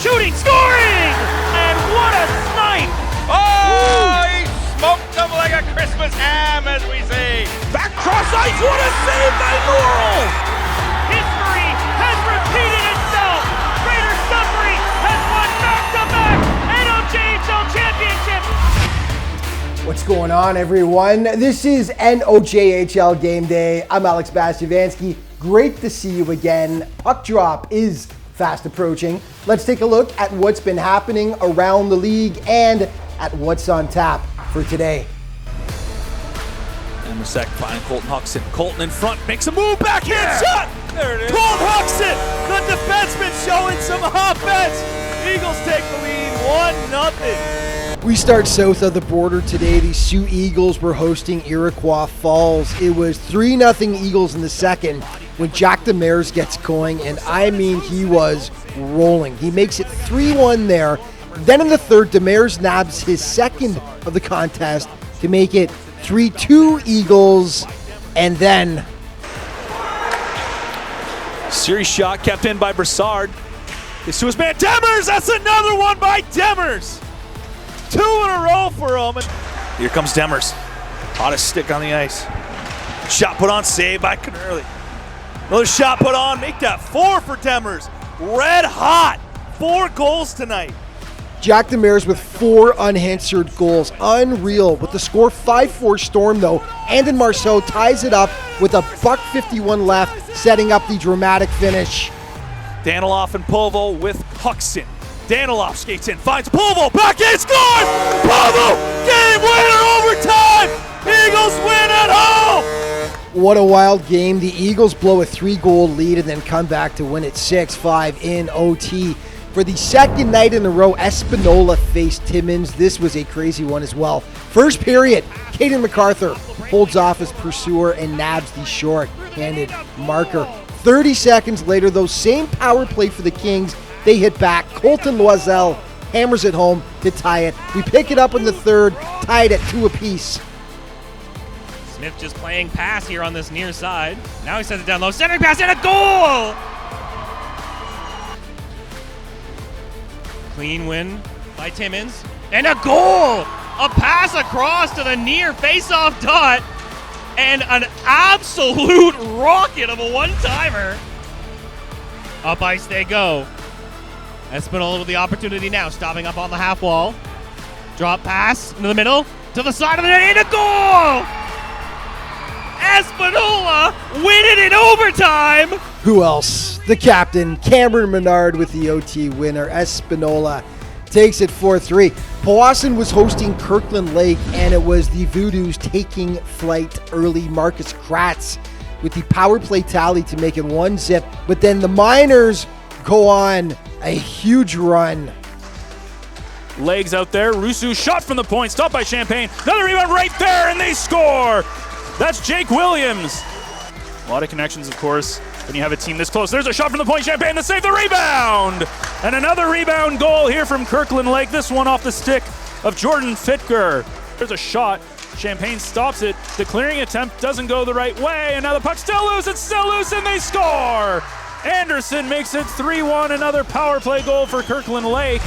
shooting, scoring! And what a snipe! Oh, he smoked him like a Christmas ham, as we say. Back cross ice, what a save by Laurel! History has repeated itself! Greater Sudbury has won back-to-back NOJHL championships! What's going on, everyone? This is NOJHL Game Day. I'm Alex Bastyovanszky. Great to see you again. Puck drop is fast approaching. Let's take a look at what's been happening around the league and at what's on tap for today. And the second finding Colton Huxton. Colton in front, makes a move, backhand shot! There it is. Colton Huxton, the defenseman showing some offense. Eagles take the lead, 1-0. We start south of the border today. The Sioux Eagles were hosting Iroquois Falls. It was 3-0 Eagles in the second when Jack Demers gets going, and I mean he was rolling. He makes it 3-1 there. Then in the third, Demers nabs his second of the contest to make it 3-2 Eagles, and then series shot kept in by Broussard. It's to his man Demers. That's another one by Demers. 2 in a row for him. Here comes Demers. Hottest stick on the ice. Shot put on, saved by Cannerly. Another shot put on, make that 4 for Demers. Red hot. 4 goals tonight. Jack Demers with 4 unanswered goals. Unreal. With the score 5-4 Storm, though, Andon Marceau ties it up with a $1:51 left, setting up the dramatic finish. Daniloff and Povo with Huxton. Daniloff skates in, finds Povo, backhand scores! Povo, game winner, overtime! Eagles win at home! What a wild game. The Eagles blow a 3-goal lead and then come back to win it 6-5 in OT. For the second night in a row, Espanola faced Timmins. This was a crazy one as well. First period, Caden MacArthur holds off his pursuer and nabs the short-handed marker. 30 seconds later, though, same power play for the Kings. They hit back. Colton Loiselle hammers it home to tie it. We pick it up in the third, tied at 2 apiece. Smith just playing pass here on this near side. Now he sends it down low, centering pass and a goal! Clean win by Timmins. And a goal! A pass across to the near face-off dot. And an absolute rocket of a one-timer. Up ice they go. Espanola with the opportunity now, stopping up on the half wall. Drop pass into the middle, to the side of the net, and a goal! Espanola win it in overtime! Who else? The captain, Cameron Menard with the OT winner. Espanola takes it 4-3. Powassan was hosting Kirkland Lake, and it was the Voodoos taking flight early. Marcus Kratz with the power play tally to make it 1-0. But then the Miners go on a huge run. Legs out there. Rusu shot from the point, stopped by Champagne. Another rebound right there, and they score. That's Jake Williams. A lot of connections, of course, when you have a team this close. There's a shot from the point, Champagne to save the rebound. And another rebound goal here from Kirkland Lake. This one off the stick of Jordan Fitker. There's a shot. Champagne stops it. The clearing attempt doesn't go the right way, and now the puck's still loose. It's still loose, and they score. Anderson makes it 3-1, another power play goal for Kirkland Lake.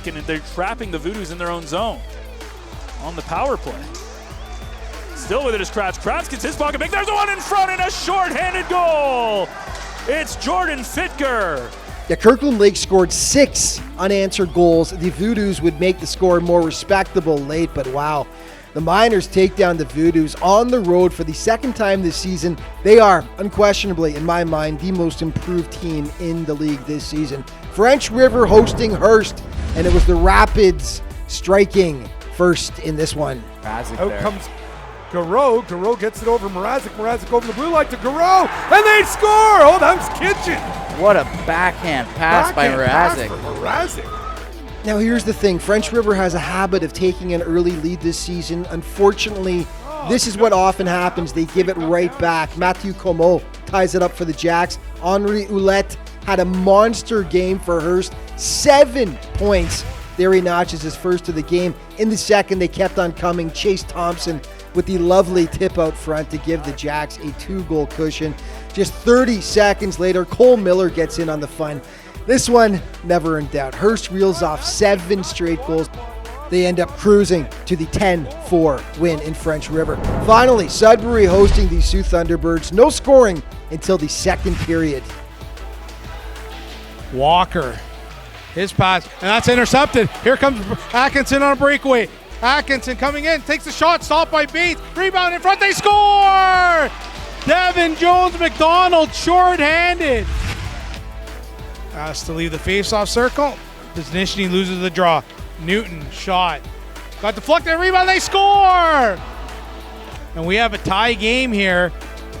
And they're trapping the Voodoos in their own zone on the power play. Still with it is Kratz. Kratz gets his pocket pick. There's one in front and a short-handed goal. It's Jordan Fitker. Yeah, Kirkland Lake scored 6 unanswered goals. The Voodoos would make the score more respectable late, but wow. The Miners take down the Voodoos on the road for the second time this season. They are, unquestionably, in my mind, the most improved team in the league this season. French River hosting Hearst, and it was the Rapids striking first in this one. Out comes Garreau. Garreau gets it over Mrazek. Mrazek over the blue line to Garreau, and they score! Oh, that was Kitchen. What a backhand pass by Mrazek. Now here's the thing, French River has a habit of taking an early lead this season. Unfortunately, this is what often happens. They give it right back. Matthew Comeau ties it up for the Jacks. Henri Ouellette had a monster game for Hearst. 7 points. There he notches his first of the game. In the second, they kept on coming. Chase Thompson with the lovely tip out front to give the Jacks a 2-goal cushion. Just 30 seconds later, Cole Miller gets in on the fun. This one, never in doubt. Hearst reels off 7 straight goals. They end up cruising to the 10-4 win in French River. Finally, Sudbury hosting the Sioux Thunderbirds. No scoring until the second period. Walker, his pass, and that's intercepted. Here comes Atkinson on a breakaway. Atkinson coming in, takes a shot, stopped by Bates. Rebound in front, they score! Devin Jones-McDonald short-handed. Has to leave the face-off circle. Znischny loses the draw. Newton, shot. Got deflected, rebound, they score! And we have a tie game here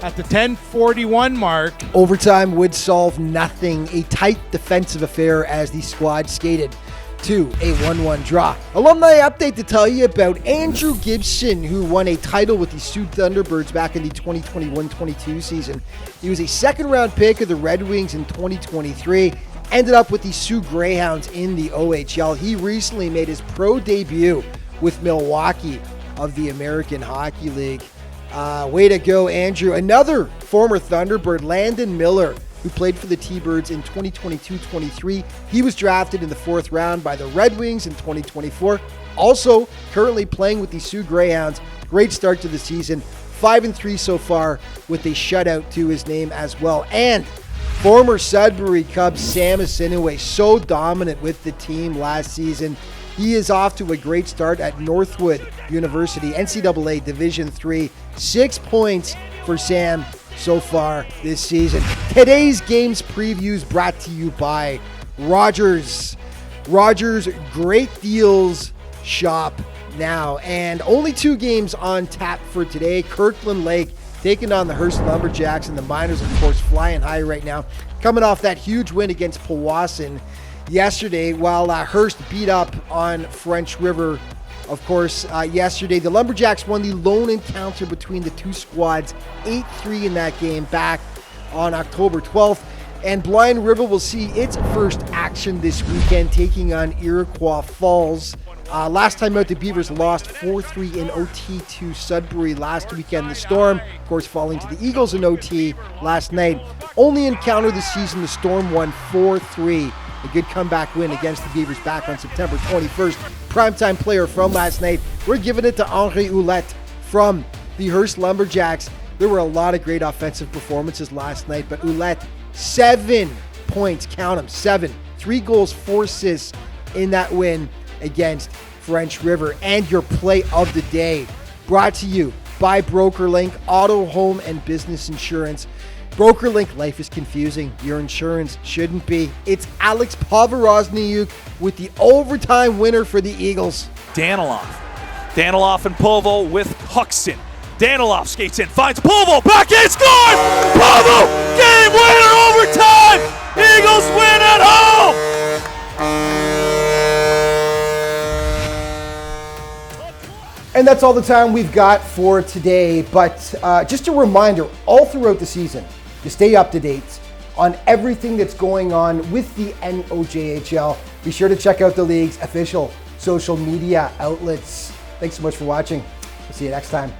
at the 10:41 mark. Overtime would solve nothing. A tight defensive affair as the squad skated to a 1-1 draw. Alumni update to tell you about Andrew Gibson, who won a title with the Sioux Thunderbirds back in the 2021-22 season. He was a second-round pick of the Red Wings in 2023. Ended up with the Sioux Greyhounds in the OHL. He recently made his pro debut with Milwaukee of the American Hockey League. Way to go, Andrew. Another former Thunderbird, Landon Miller, who played for the T-Birds in 2022-23. He was drafted in the 4th round by the Red Wings in 2024. Also, currently playing with the Sioux Greyhounds. Great start to the season. 5-3 so far with a shutout to his name as well. And former Sudbury Cub Sam Asinaway, so dominant with the team last season. He is off to a great start at Northwood University, NCAA Division III. 6 points for Sam so far this season. Today's games previews brought to you by Rogers. Rogers Great Deals Shop now. And only 2 games on tap for today. Kirkland Lake taking on the Hearst Lumberjacks, and the Miners, of course, flying high right now. Coming off that huge win against Powassan yesterday, while Hearst beat up on French River, of course, yesterday. The Lumberjacks won the lone encounter between the two squads, 8-3 in that game back on October 12th. And Blind River will see its first action this weekend, taking on Iroquois Falls. Last time out, the Beavers lost 4-3 in OT to Sudbury last weekend. The Storm, of course, falling to the Eagles in OT last night. Only encounter this season, the Storm won 4-3. A good comeback win against the Beavers back on September 21st. Primetime player from last night. We're giving it to Henri Ouellette from the Hearst Lumberjacks. There were a lot of great offensive performances last night, but Ouellette, 7 points, count them, 7. 3 goals, 4 assists in that win against French River. And your play of the day, brought to you by BrokerLink Auto, Home, and Business Insurance. BrokerLink, life is confusing. Your insurance shouldn't be. It's Alex Bastyovanszky with the overtime winner for the Eagles. Danilov and Povo with Huxon. Danilov skates in, finds Povo, back in, scores! Povo, game winner, overtime! Eagles win at home! And that's all the time we've got for today. But just a reminder, all throughout the season, to stay up to date on everything that's going on with the NOJHL. Be sure to check out the league's official social media outlets. Thanks so much for watching. We'll see you next time.